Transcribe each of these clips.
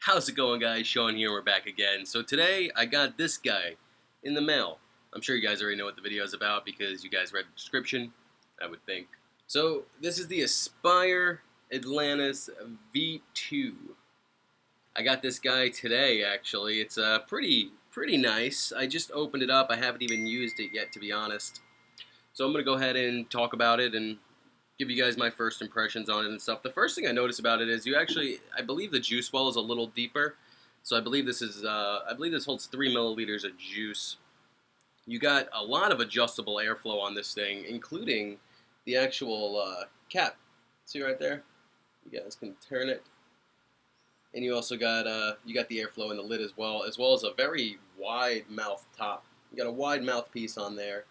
How's it going, guys? Sean here, we're back again. So today I got this guy in the mail. I'm sure you guys already know what the video is about because you guys read the description, I would think. So this is the Aspire Atlantis V2. I got this guy today, actually. It's pretty nice. I just opened it up. I haven't even used it yet, to be honest. So I'm going to go ahead and talk about it and give you guys my first impressions on it and stuff. The first thing I noticed about it is I believe the juice well is a little deeper. So I believe this holds 3 milliliters of juice. You got a lot of adjustable airflow on this thing, including the actual cap. See right there? You guys can turn it. And you also got the airflow in the lid as well as a very wide mouth top. You got a wide mouthpiece on there.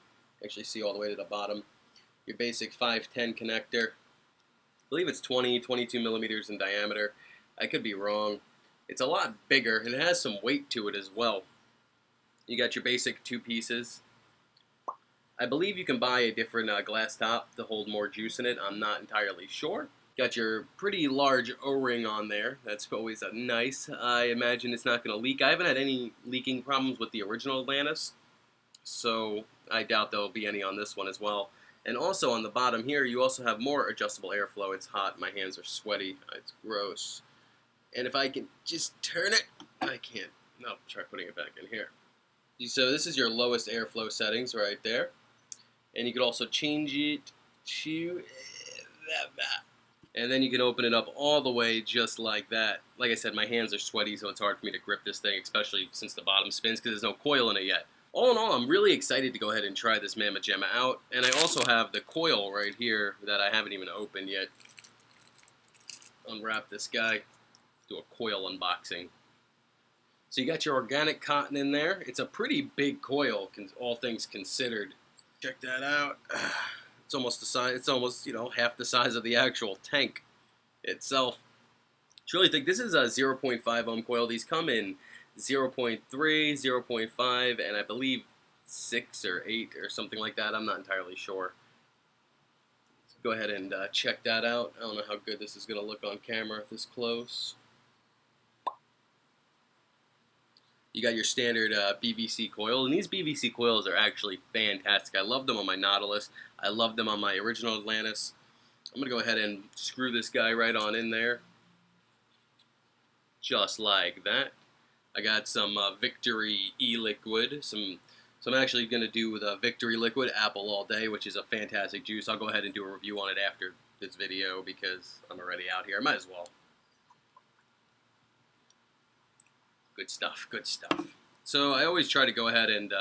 Actually see all the way to the bottom. Your basic 510 connector. I believe it's 22 millimeters in diameter. I could be wrong. It's a lot bigger, and it has some weight to it as well. You got your basic 2 pieces. I believe you can buy a different glass top to hold more juice in it. I'm not entirely sure. Got your pretty large O-ring on there. That's always nice. I imagine it's not going to leak. I haven't had any leaking problems with the original Atlantis, so I doubt there'll be any on this one as well. And also on the bottom here, you also have more adjustable airflow. It's hot. My hands are sweaty. It's gross. And if I can just turn it, I can't. No, try putting it back in here. So this is your lowest airflow settings right there. And you could also change it to that. And then you can open it up all the way just like that. Like I said, my hands are sweaty, so it's hard for me to grip this thing, especially since the bottom spins because there's no coil in it yet. All in all, I'm really excited to go ahead and try this Mamma Jamma out. And I also have the coil right here that I haven't even opened yet. Unwrap this guy. Do a coil unboxing. So you got your organic cotton in there. It's a pretty big coil, all things considered. Check that out. It's almost the size. It's almost, half the size of the actual tank itself. I really think this is a 0.5 ohm coil. These come in 0.3, 0.5, and I believe 6 or 8 or something like that. I'm not entirely sure. Let's go ahead and check that out. I don't know how good this is going to look on camera this close. You got your standard BVC coil, and these BVC coils are actually fantastic. I love them on my Nautilus. I love them on my original Atlantis. I'm going to go ahead and screw this guy right on in there. Just like that. I got some Victory e-liquid. I'm actually going to do with Victory liquid apple all day, which is a fantastic juice. I'll go ahead and do a review on it after this video because I'm already out here. I might as well. Good stuff, good stuff. So I always try to go ahead and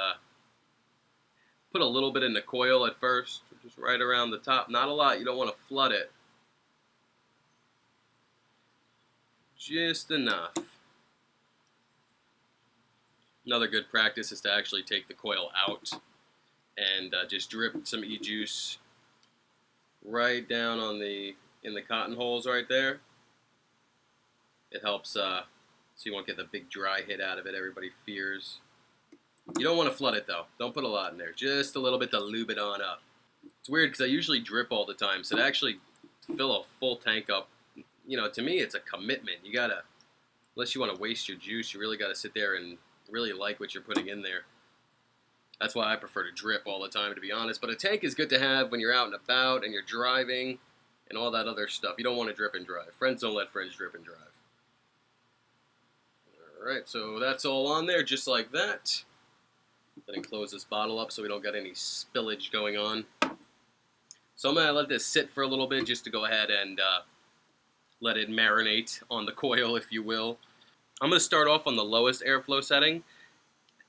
put a little bit in the coil at first, just right around the top. Not a lot, you don't want to flood it. Just enough. Another good practice is to actually take the coil out and just drip some e-juice right down in the cotton holes right there. It helps so you won't get the big dry hit out of it everybody fears. You don't want to flood it though. Don't put a lot in there. Just a little bit to lube it on up. It's weird because I usually drip all the time, so to actually fill a full tank up, to me it's a commitment. You gotta, unless you want to waste your juice, you really gotta sit there and really like what you're putting in there. That's why I prefer to drip all the time, to be honest. But a tank is good to have when you're out and about and you're driving and all that other stuff. You don't want to drip and drive. Friends don't let friends drip and drive. Alright, so that's all on there, just like that. Then close this bottle up so we don't get any spillage going on. So I'm going to let this sit for a little bit just to go ahead and let it marinate on the coil, if you will. I'm going to start off on the lowest airflow setting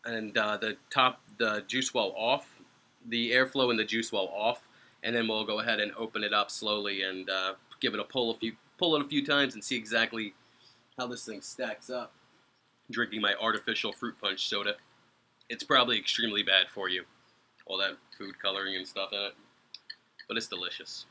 and the juice well off, the airflow in the juice well off, and then we'll go ahead and open it up slowly and give it a pull it a few times and see exactly how this thing stacks up. Drinking my artificial fruit punch soda. It's probably extremely bad for you, all that food coloring and stuff in it, but it's delicious.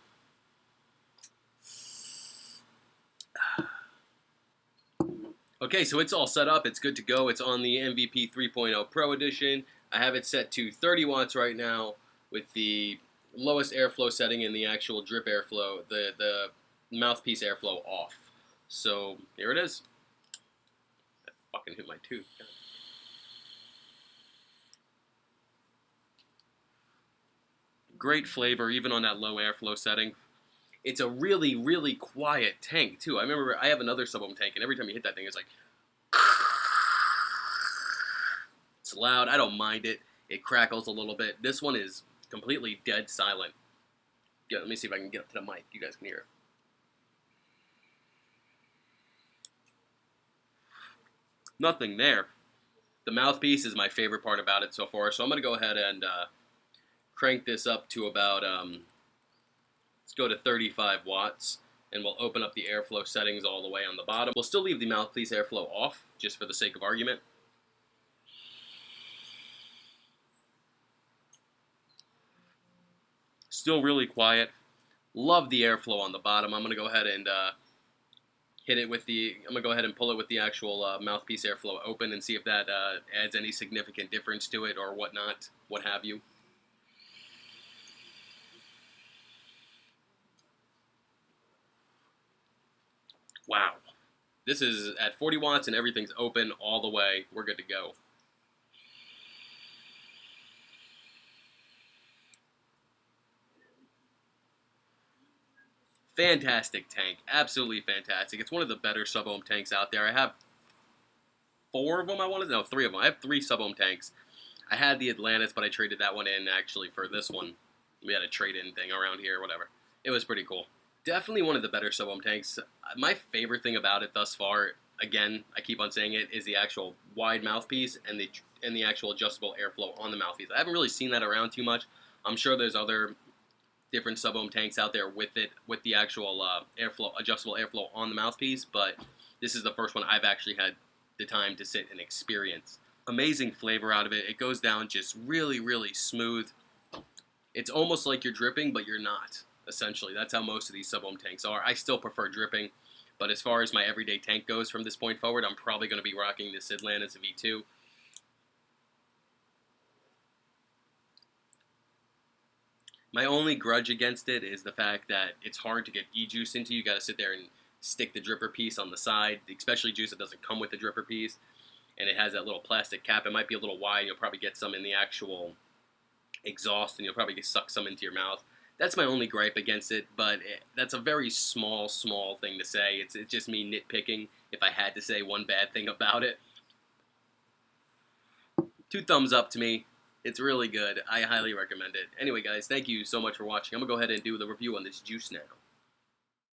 Okay, so it's all set up. It's good to go. It's on the MVP 3.0 Pro Edition. I have it set to 30 watts right now with the lowest airflow setting and the actual drip airflow, the mouthpiece airflow off. So here it is. Fucking hit my tooth. Great flavor, even on that low airflow setting. It's a really, really quiet tank, too. I remember I have another sub-ohm tank, and every time you hit that thing, it's like... It's loud. I don't mind it. It crackles a little bit. This one is completely dead silent. Yeah, let me see if I can get up to the mic. You guys can hear it. Nothing there. The mouthpiece is my favorite part about it so far, so I'm going to go ahead and crank this up to about, let's go to 35 watts, and we'll open up the airflow settings all the way on the bottom. We'll still leave the mouthpiece airflow off, just for the sake of argument. Still really quiet. Love the airflow on the bottom. I'm going to go ahead and hit it with the, I'm going to go ahead and pull it with the actual mouthpiece airflow open and see if that adds any significant difference to it or whatnot, what have you. Wow. This is at 40 watts and everything's open all the way. We're good to go. Fantastic tank. Absolutely fantastic. It's one of the better sub-ohm tanks out there. I have 4 of them, no, 3 of them. I have 3 sub-ohm tanks. I had the Atlantis, but I traded that one in, actually, for this one. We had a trade-in thing around here, whatever. It was pretty cool. Definitely one of the better sub-ohm tanks. My favorite thing about it thus far, again, I keep on saying it, is the actual wide mouthpiece and the actual adjustable airflow on the mouthpiece. I haven't really seen that around too much. I'm sure there's other different sub-ohm tanks out there with the actual adjustable airflow on the mouthpiece, but this is the first one I've actually had the time to sit and experience. Amazing flavor out of it. It goes down just really, really smooth. It's almost like you're dripping, but you're not, essentially. That's how most of these sub-ohm tanks are. I still prefer dripping, but as far as my everyday tank goes from this point forward, I'm probably going to be rocking this Atlantis V2. My only grudge against it is the fact that it's hard to get e-juice into. You got to sit there and stick the dripper piece on the side, especially juice that doesn't come with the dripper piece, and it has that little plastic cap. It might be a little wide. You'll probably get some in the actual exhaust, and you'll probably suck some into your mouth. That's my only gripe against it, but that's a very small thing to say. It's just me nitpicking if I had to say one bad thing about it. 2 thumbs up to me. It's really good. I highly recommend it. Anyway, guys, thank you so much for watching. I'm going to go ahead and do the review on this juice now.